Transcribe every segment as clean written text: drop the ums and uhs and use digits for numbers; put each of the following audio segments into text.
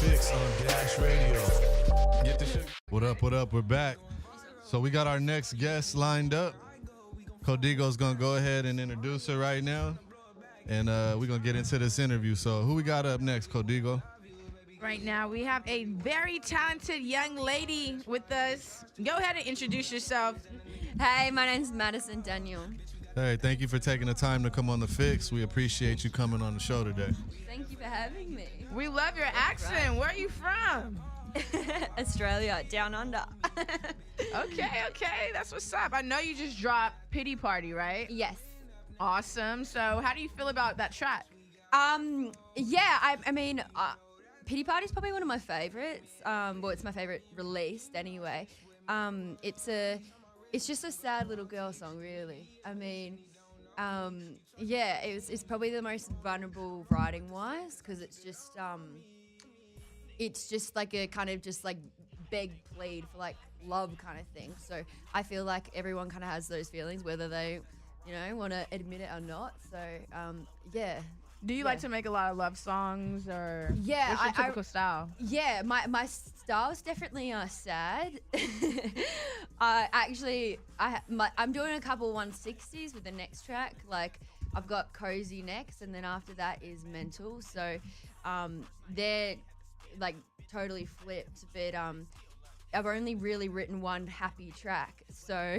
Fixxx on Dash Radio. Get the shit. What up, what up? We're back. So we got our next guest lined up. Codigo's going to go ahead and introduce her right now. And we're going to get into this interview. So who we got up next, Codigo? Right now, we have a very talented young lady with us. Go ahead and introduce yourself. Hey, my name's Madison Daniel. Hey, thank you for taking the time to come on the Fixxx. We appreciate you coming on the show today. Thank you for having me. We love your accent. Where are you from? Australia, down under. Okay. That's what's up. I know you just dropped Pity Party, right? Yes. Awesome. So how do you feel about that track? Yeah, I mean, Pity Party is probably one of my favorites. Well, it's my favorite released anyway. It's just a sad little girl song, really. I mean, yeah, it's probably the most vulnerable writing-wise because it's just like a kind of just like beg plead for like love kind of thing. So I feel like everyone kind of has those feelings, whether they, want to admit it or not. So yeah. Do you like to make a lot of love songs or what's your typical style? Yeah, my style is definitely sad. I'm doing a couple 160s with the next track. Like I've got Cozy next, and then after that is Mental. So they're like totally flipped, but I've only really written one happy track, so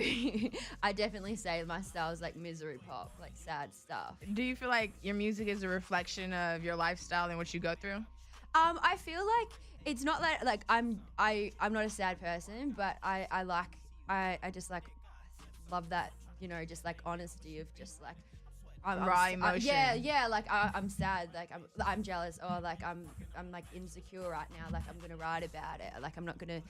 I definitely say my style is like misery pop, like sad stuff. Do you feel like your music is a reflection of your lifestyle and what you go through? I feel like it's not that like I'm not a sad person, but I just like love that, just like honesty of just like raw emotion. Yeah, like I'm sad, like I'm jealous, or like I'm like insecure right now, like I'm gonna write about it, like I'm not gonna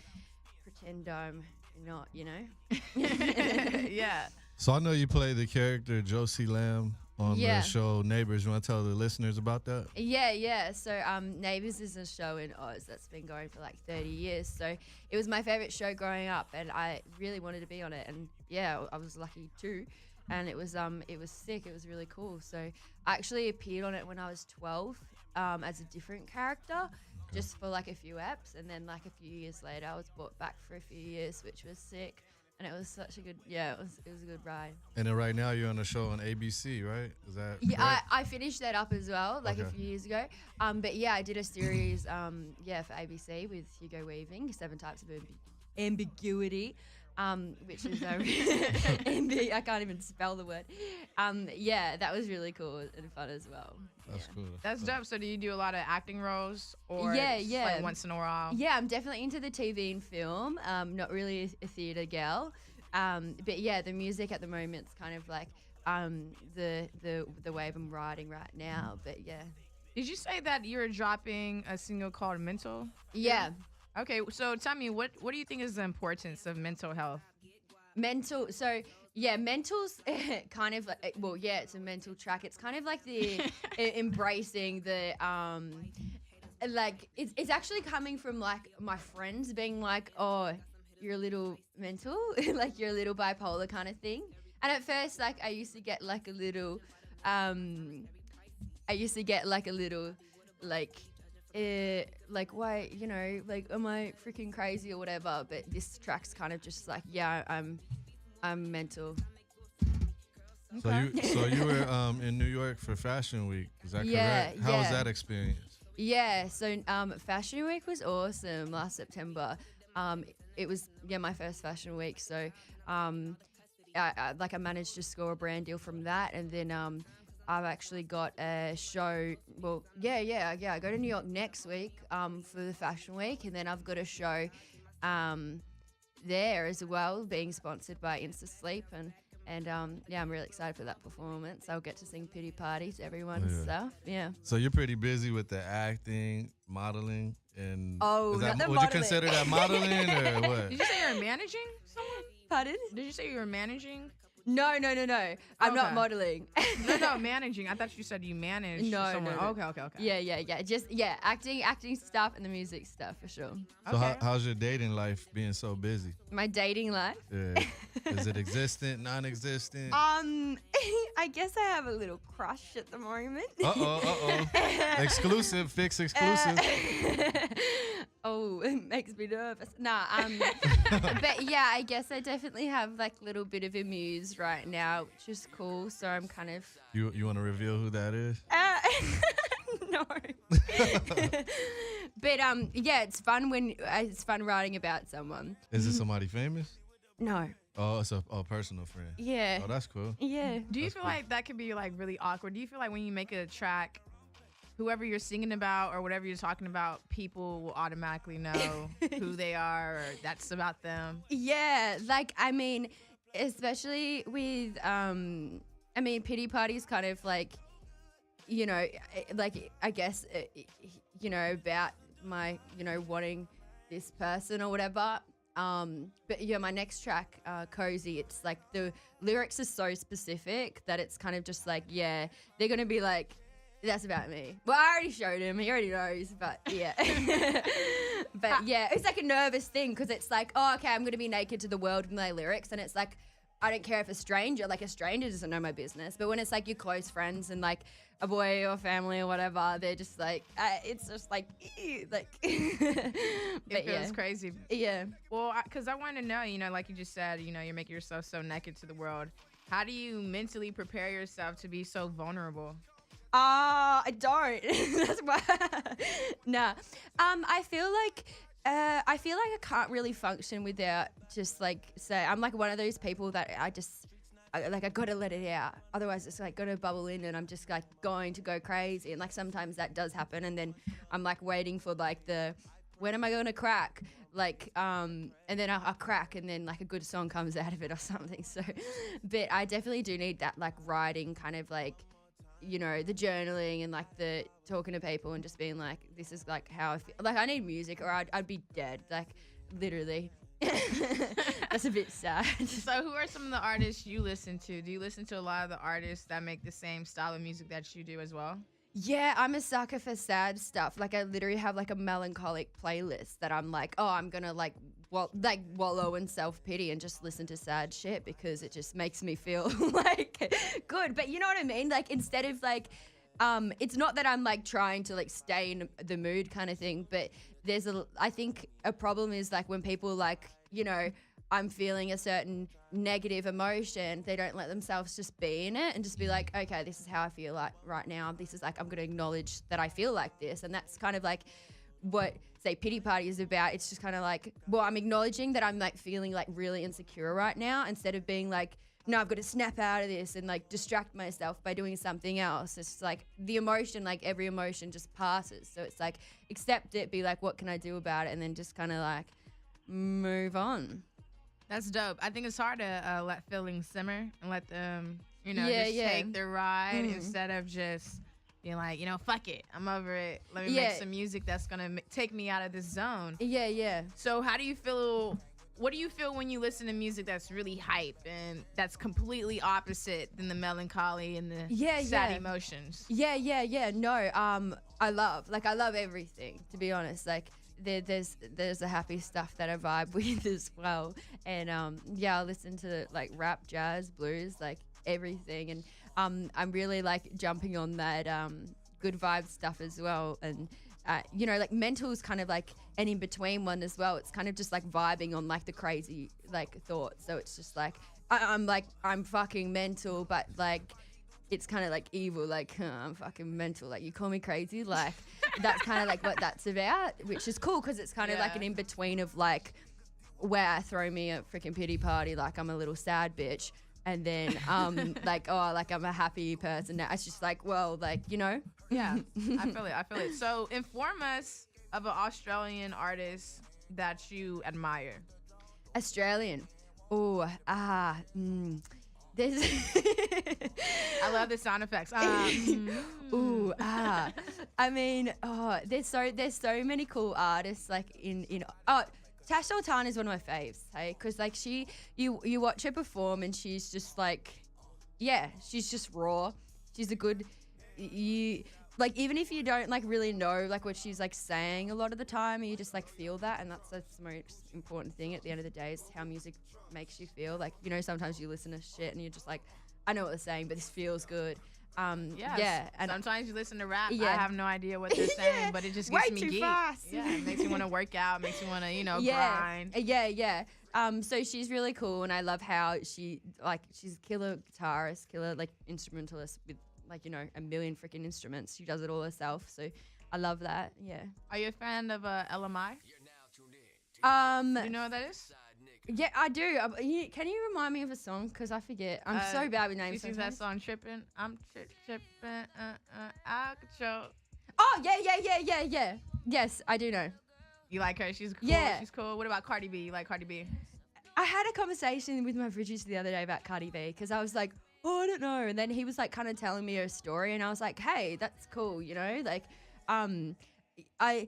pretend I'm not, Yeah. So I know you play the character Josie Lamb on the show Neighbors. You want to tell the listeners about that? Yeah. So Neighbors is a show in Oz that's been going for like 30 years. So it was my favorite show growing up, and I really wanted to be on it. And yeah, I was lucky too. And it was sick. It was really cool. So I actually appeared on it when I was 12 as a different character. Just for like a few eps, and then like a few years later I was brought back for a few years, which was sick, and it was such a good it was a good ride. And then right now you're on a show on ABC, right? Is that correct? I finished that up as well a few years ago, but yeah, I did a series for ABC with Hugo Weaving, 7 Types of Ambiguity, which is I can't even spell the word. Yeah, that was really cool and fun as well. That's cool. That's dope. So do you do a lot of acting roles, or yeah, like once in a while? Yeah, I'm definitely into the TV and film. Not really a theater gal, but yeah, the music at the moment's kind of like the wave I'm riding right now. But yeah. Did you say that you're dropping a single called Mental? Yeah. Okay, so tell me, what do you think is the importance of mental health? Mental's kind of like, it's a mental track. It's kind of like the embracing the like it's actually coming from like my friends being like, oh, you're a little mental, like you're a little bipolar kind of thing. And at first, like I used to get like a little like why, like am I freaking crazy or whatever, but this track's kind of just like, yeah, I'm mental. Okay. So you were in New York for Fashion Week, is that correct? How was that experience? Yeah, so Fashion Week was awesome last September. It was my first Fashion Week, so I managed to score a brand deal from that, and then I've actually got a show. Well, I go to New York next week for the Fashion Week, and then I've got a show there as well, being sponsored by Insta Sleep, and I'm really excited for that performance. I'll get to sing Pity Party to everyone and stuff. Yeah. So you're pretty busy with the acting, modeling, and not the would modeling. you consider that modeling or what? Did you say you're managing someone? Pardon? Did you say you were managing? No. I'm not modeling. No, managing. I thought you said you managed someone. No. Okay. Yeah. Just acting stuff and the music stuff for sure. So how's your dating life being so busy? My dating life? Yeah. Is it existent, non-existent? I guess I have a little crush at the moment. Exclusive, Fixxx exclusive. Oh, it makes me nervous. Nah, but yeah, I guess I definitely have like a little bit of a muse right now, which is cool. So I'm kind of You want to reveal who that is? no. But yeah, it's fun when it's fun writing about someone. Is it somebody famous? No. Oh, it's a personal friend. Yeah. Oh, that's cool. Yeah. Do you That's feel cool. like that could be like really awkward? Do you feel like when you make a track, whoever you're singing about or whatever you're talking about, people will automatically know who they are or that's about them? Yeah, like I mean, especially with I mean, Pity Party's kind of like, you know, like I guess you know, about my, you know, wanting this person or whatever. But yeah, my next track, Cozy, it's like the lyrics are so specific that it's kind of just like, yeah, they're gonna be like, that's about me. Well, I already showed him. He already knows, but yeah. But yeah, it's like a nervous thing because it's like, oh, okay, I'm going to be naked to the world with my lyrics. And it's like, I don't care if a stranger doesn't know my business. But when it's like your close friends and like a boy or family or whatever, they're just like, it's just like, ew, like. It feels yeah. crazy. Yeah. Well, because I want to know, you know, like you just said, you know, you're making yourself so naked to the world. How do you mentally prepare yourself to be so vulnerable? I don't. That's why. Nah. I feel like I can't really function without just like say I'm like one of those people that I gotta let it out. Otherwise, it's like gotta bubble in, and I'm just like going to go crazy. And like sometimes that does happen, and then I'm like waiting for like when am I going to crack? Like, and then I'll crack, and then like a good song comes out of it or something. So, but I definitely do need that like writing kind of like, you know, the journaling and like the talking to people and just being like, this is like how I feel. Like I need music or I'd be dead. Like literally. That's a bit sad. So who are some of the artists you listen to? Do you listen to a lot of the artists that make the same style of music that you do as well? Yeah, I'm a sucker for sad stuff. Like I literally have like a melancholic playlist that I'm like, oh, I'm gonna like wallow in self-pity and just listen to sad shit because it just makes me feel like good. But you know what I mean? Like instead of like, it's not that I'm like trying to like stay in the mood kind of thing, but I think a problem is like when people like, you know, I'm feeling a certain negative emotion, they don't let themselves just be in it and just be like, okay, this is how I feel like right now. This is like, I'm going to acknowledge that I feel like this. And that's kind of like what, say, Pity Party is about. It's just kind of like, well, I'm acknowledging that I'm like feeling like really insecure right now instead of being like, no, I've got to snap out of this and like distract myself by doing something else. It's like the emotion, like every emotion just passes. So it's like, accept it, be like, what can I do about it? And then just kind of like move on. That's dope. I think it's hard to let feelings simmer and let them, you know, Yeah, just yeah. take their ride instead of just being like, you know, fuck it. I'm over it. Let me make some music that's going to take me out of this zone. Yeah, yeah. So how do you feel? What do you feel when you listen to music that's really hype and that's completely opposite than the melancholy and the sad emotions? Yeah. No, I love everything, to be honest. Like there's the happy stuff that I vibe with as well. And I listen to like rap, jazz, blues, like everything. And I'm really like jumping on that good vibe stuff as well. And you know, like mental's kind of like an in-between one as well. It's kind of just like vibing on like the crazy like thoughts. So it's just like I'm fucking mental, but like it's kind of like evil, like I'm fucking mental, like you call me crazy, like that's kind of like what that's about, which is cool because it's kind of like an in-between of like where throw me a freaking pity party, like I'm a little sad bitch, and then like, oh, like I'm a happy person now. It's just like, well, like, you know. Yeah, I feel it. So inform us of an Australian artist that you admire. Australian. Oh, there's I love the sound effects. Ooh, I mean, there's so many cool artists like in Tash Sultan is one of my faves, hey, because like you watch her perform and she's just like, yeah, she's just raw. She's a good, like even if you don't like really know like what she's like saying a lot of the time, you just like feel that, and that's the most important thing at the end of the day is how music makes you feel. Like, you know, sometimes you listen to shit and you're just like, I know what they're saying, but this feels good. Yeah, and sometimes you listen to rap. Yeah. I have no idea what they're saying, but it just gets way me too geeked. fast. Yeah, it makes you want to work out, makes you want to, yeah, grind. yeah. So she's really cool, and I love how she's a killer guitarist, killer like instrumentalist with a million freaking instruments. She does it all herself, so I love that. Yeah. Are you a fan of LMI? Do you know what that is? Yeah, I do. Can you remind me of a song? Because I forget. I'm so bad with names. She sings that song, Trippin'. I'm trippin', out of control. Oh, yeah. Yes, I do know. You like her? She's cool. Yeah. She's cool. What about Cardi B? You like Cardi B? I had a conversation with my producer the other day about Cardi B because I was like, oh, I don't know. And then he was like kind of telling me her story, and I was like, hey, that's cool, I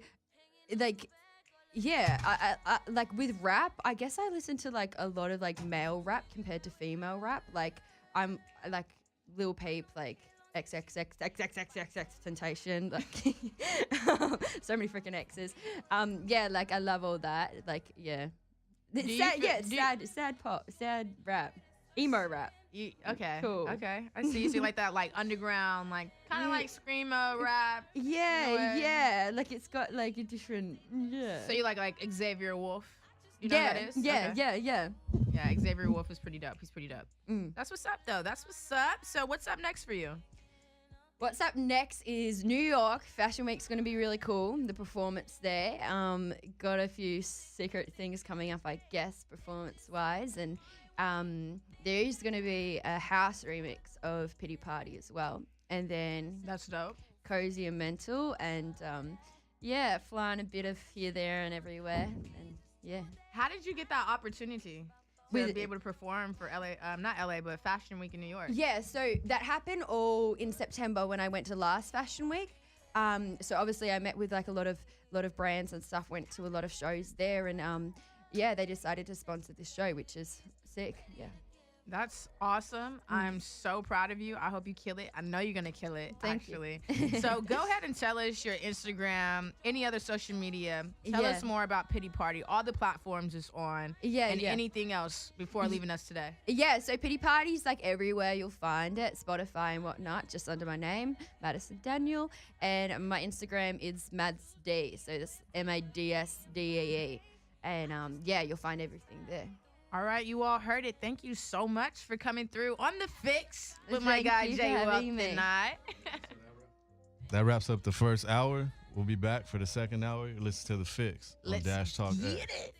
like with rap, I guess I listen to like a lot of like male rap compared to female rap. Like I'm like Lil Peep, like XXXXXXXX Temptation, like so many freaking X's. Like I love all that. Like sad pop, sad rap, emo rap. Okay. Cool. Okay. I see. You see like that like underground, like kind of like screamo rap. Yeah. Like it's got like a different. Yeah. So you like Xavier Wolf? You know who that is? Yeah. Yeah, Xavier Wolf is pretty dope. He's pretty dope. That's what's up, though. That's what's up. So what's up next for you? What's up next is New York. Fashion Week's going to be really cool. The performance there. Got a few secret things coming up, I guess, performance-wise. And there is going to be a house remix of Pity Party as well. And then... That's dope. Cozy and Mental. And, flying a bit of here, there, and everywhere. And, yeah. How did you get that opportunity to be able to perform for LA, not LA, but Fashion Week in New York? Yeah, so that happened all in September when I went to last Fashion Week. So obviously I met with like a lot of brands and stuff, went to a lot of shows there, and they decided to sponsor this show, which is sick. Yeah. That's awesome. I'm so proud of you. I hope you kill it. I know you're going to kill it, actually. So go ahead and tell us your Instagram, any other social media. Tell us more about Pity Party. All the platforms is on. And anything else before leaving us today. Yeah, so Pity Party's like everywhere you'll find it, Spotify and whatnot, just under my name, Madison Daniel. And my Instagram is MadsD, so that's MADSDEE. And you'll find everything there. All right, you all heard it. Thank you so much for coming through on the Fixx with my guy Jay up tonight. That wraps up the first hour. We'll be back for the second hour. Listen to the Fixx on Dash Talk. Get it.